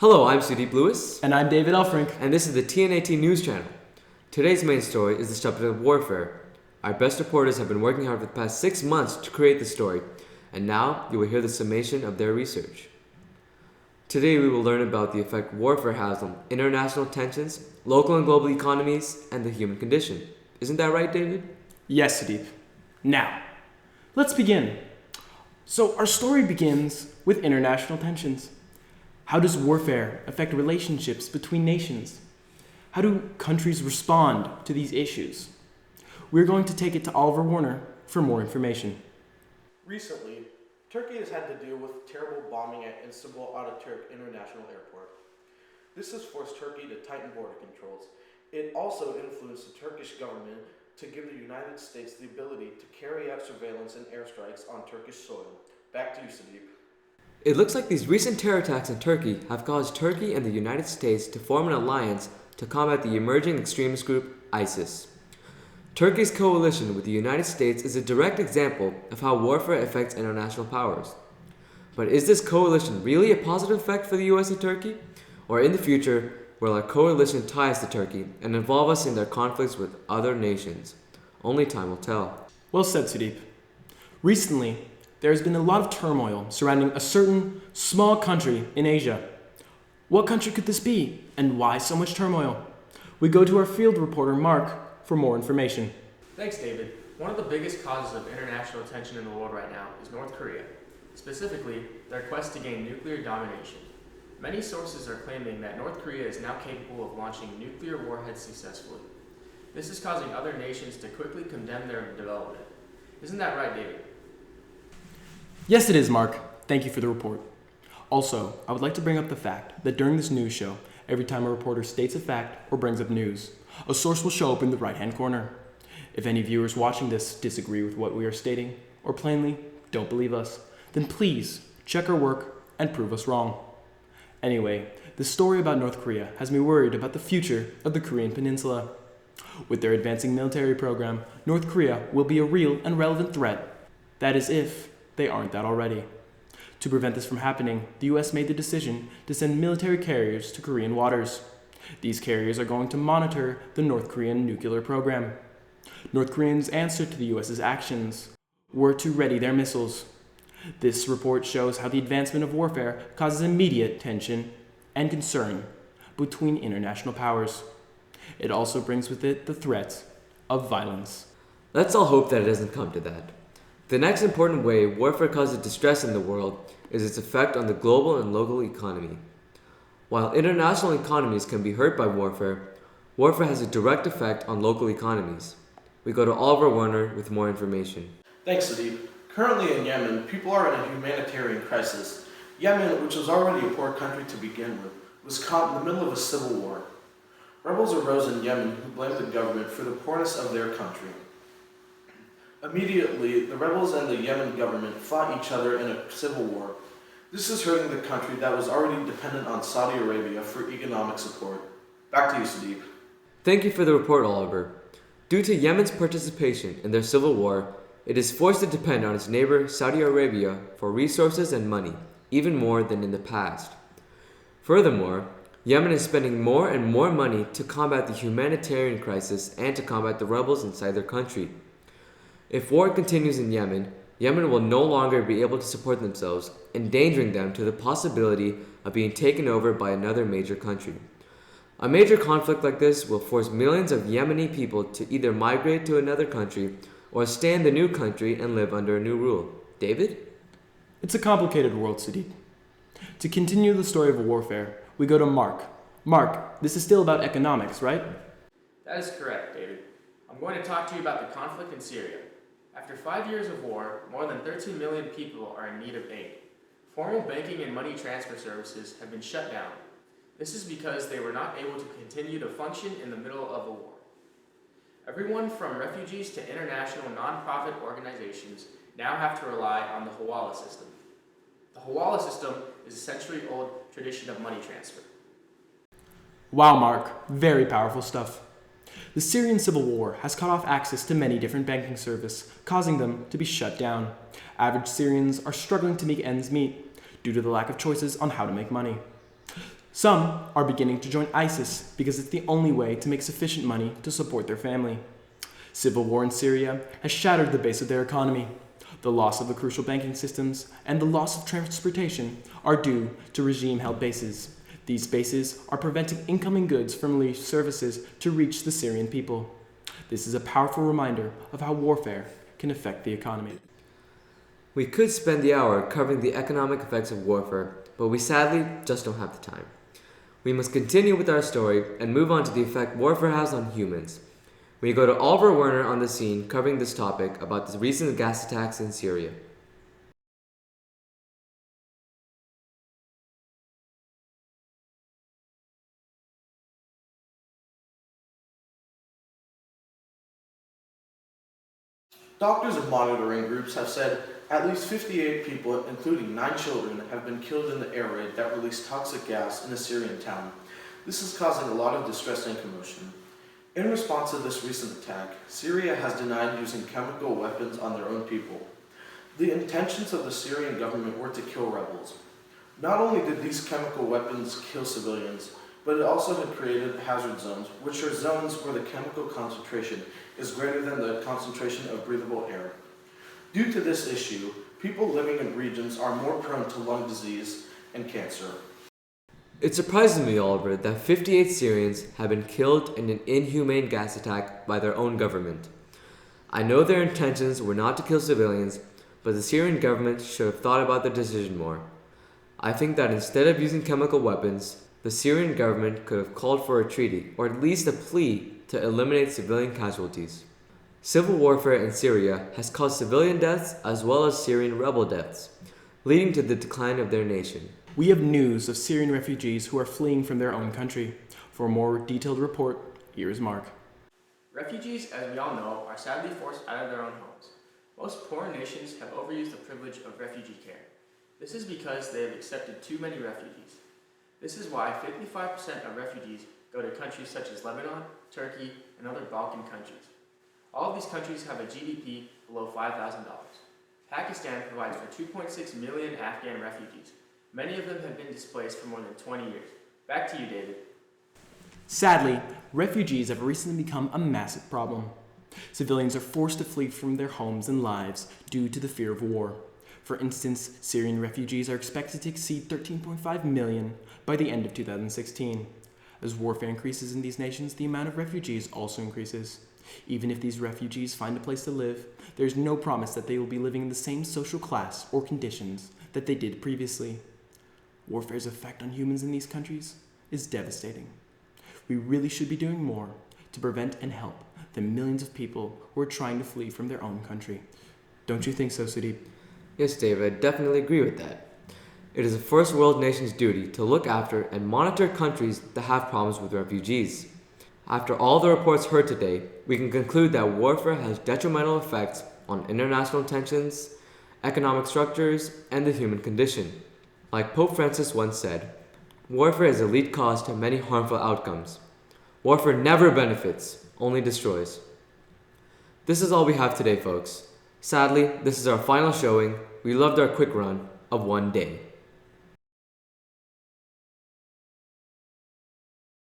Hello, I'm Sudeep Lewis. And I'm David Elfrink. And this is the TNAT News Channel. Today's main story is the subject of warfare. Our best reporters have been working hard for the past 6 months to create the story, and now you will hear the summation of their research. Today we will learn about the effect warfare has on international tensions, local and global economies, and the human condition. Isn't that right, David? Yes, Sudeep. Now, let's begin. So our story begins with international tensions. How does warfare affect relationships between nations? How do countries respond to these issues? We're going to take it to Oliver Warner for more information. Recently, Turkey has had to deal with terrible bombing at Istanbul Ataturk International Airport. This has forced Turkey to tighten border controls. It also influenced the Turkish government to give the United States the ability to carry out surveillance and airstrikes on Turkish soil. Back to you, Sudeep. It looks like these recent terror attacks in Turkey have caused Turkey and the United States to form an alliance to combat the emerging extremist group ISIS. Turkey's coalition with the United States is a direct example of how warfare affects international powers. But is this coalition really a positive effect for the US and Turkey? Or in the future, will our coalition tie us to Turkey and involve us in their conflicts with other nations? Only time will tell. Well said, Sudeep. Recently, there has been a lot of turmoil surrounding a certain small country in Asia. What country could this be, and why so much turmoil? We go to our field reporter, Mark, for more information. Thanks, David. One of the biggest causes of international tension in the world right now is North Korea, specifically their quest to gain nuclear domination. Many sources are claiming that North Korea is now capable of launching nuclear warheads successfully. This is causing other nations to quickly condemn their development. Isn't that right, David? Yes, it is, Mark. Thank you for the report. Also, I would like to bring up the fact that during this news show, every time a reporter states a fact or brings up news, a source will show up in the right-hand corner. If any viewers watching this disagree with what we are stating, or plainly don't believe us, then please check our work and prove us wrong. Anyway, the story about North Korea has me worried about the future of the Korean Peninsula. With their advancing military program, North Korea will be a real and relevant threat. That is if they aren't that already. To prevent this from happening, the US made the decision to send military carriers to Korean waters. These carriers are going to monitor the North Korean nuclear program. North Koreans' answer to the US's actions were to ready their missiles. This report shows how the advancement of warfare causes immediate tension and concern between international powers. It also brings with it the threat of violence. Let's all hope that it doesn't come to that. The next important way warfare causes distress in the world is its effect on the global and local economy. While international economies can be hurt by warfare, warfare has a direct effect on local economies. We go to Oliver Warner with more information. Thanks, Sudeep. Currently in Yemen, people are in a humanitarian crisis. Yemen, which was already a poor country to begin with, was caught in the middle of a civil war. Rebels arose in Yemen who blamed the government for the poorness of their country. Immediately, the rebels and the Yemen government fought each other in a civil war. This is hurting the country that was already dependent on Saudi Arabia for economic support. Back to you, Sudeep. Thank you for the report, Oliver. Due to Yemen's participation in their civil war, it is forced to depend on its neighbor Saudi Arabia for resources and money, even more than in the past. Furthermore, Yemen is spending more and more money to combat the humanitarian crisis and to combat the rebels inside their country. If war continues in Yemen, Yemen will no longer be able to support themselves, endangering them to the possibility of being taken over by another major country. A major conflict like this will force millions of Yemeni people to either migrate to another country or stay in the new country and live under a new rule. David? It's a complicated world, Sudeep. To continue the story of warfare, we go to Mark. Mark, this is still about economics, right? That is correct, David. I'm going to talk to you about the conflict in Syria. After 5 years of war, more than 13 million people are in need of aid. Formal banking and money transfer services have been shut down. This is because they were not able to continue to function in the middle of a war. Everyone from refugees to international non-profit organizations now have to rely on the Hawala system. The Hawala system is a century-old tradition of money transfer. Wow, Mark, very powerful stuff. The Syrian civil war has cut off access to many different banking services, causing them to be shut down. Average Syrians are struggling to make ends meet due to the lack of choices on how to make money. Some are beginning to join ISIS because it's the only way to make sufficient money to support their family. Civil war in Syria has shattered the base of their economy. The loss of the crucial banking systems and the loss of transportation are due to regime-held bases. These bases are preventing incoming goods from leased services to reach the Syrian people. This is a powerful reminder of how warfare can affect the economy. We could spend the hour covering the economic effects of warfare, but we sadly just don't have the time. We must continue with our story and move on to the effect warfare has on humans. We go to Oliver Werner on the scene covering this topic about the recent gas attacks in Syria. Doctors and monitoring groups have said at least 58 people, including 9 children, have been killed in the air raid that released toxic gas in a Syrian town. This is causing a lot of distress and commotion. In response to this recent attack, Syria has denied using chemical weapons on their own people. The intentions of the Syrian government were to kill rebels. Not only did these chemical weapons kill civilians, but it also had created hazard zones, which are zones where the chemical concentration is greater than the concentration of breathable air. Due to this issue, people living in regions are more prone to lung disease and cancer. It surprises me, Oliver, that 58 Syrians have been killed in an inhumane gas attack by their own government. I know their intentions were not to kill civilians, but the Syrian government should have thought about their decision more. I think that instead of using chemical weapons, the Syrian government could have called for a treaty, or at least a plea, to eliminate civilian casualties. Civil warfare in Syria has caused civilian deaths as well as Syrian rebel deaths, leading to the decline of their nation. We have news of Syrian refugees who are fleeing from their own country. For a more detailed report, here is Mark. Refugees, as we all know, are sadly forced out of their own homes. Most poor nations have overused the privilege of refugee care. This is because they have accepted too many refugees. This is why 55% of refugees go to countries such as Lebanon, Turkey, and other Balkan countries. All of these countries have a GDP below $5,000. Pakistan provides for 2.6 million Afghan refugees. Many of them have been displaced for more than 20 years. Back to you, David. Sadly, refugees have recently become a massive problem. Civilians are forced to flee from their homes and lives due to the fear of war. For instance, Syrian refugees are expected to exceed 13.5 million by the end of 2016. As warfare increases in these nations, the amount of refugees also increases. Even if these refugees find a place to live, there is no promise that they will be living in the same social class or conditions that they did previously. Warfare's effect on humans in these countries is devastating. We really should be doing more to prevent and help the millions of people who are trying to flee from their own country. Don't you think so, Sudeep? Yes, David, I definitely agree with that. It is a first world nation's duty to look after and monitor countries that have problems with refugees. After all the reports heard today, we can conclude that warfare has detrimental effects on international tensions, economic structures, and the human condition. Like Pope Francis once said, warfare is the lead cause to many harmful outcomes. Warfare never benefits, only destroys. This is all we have today, folks. Sadly, this is our final showing. We loved our quick run of one day.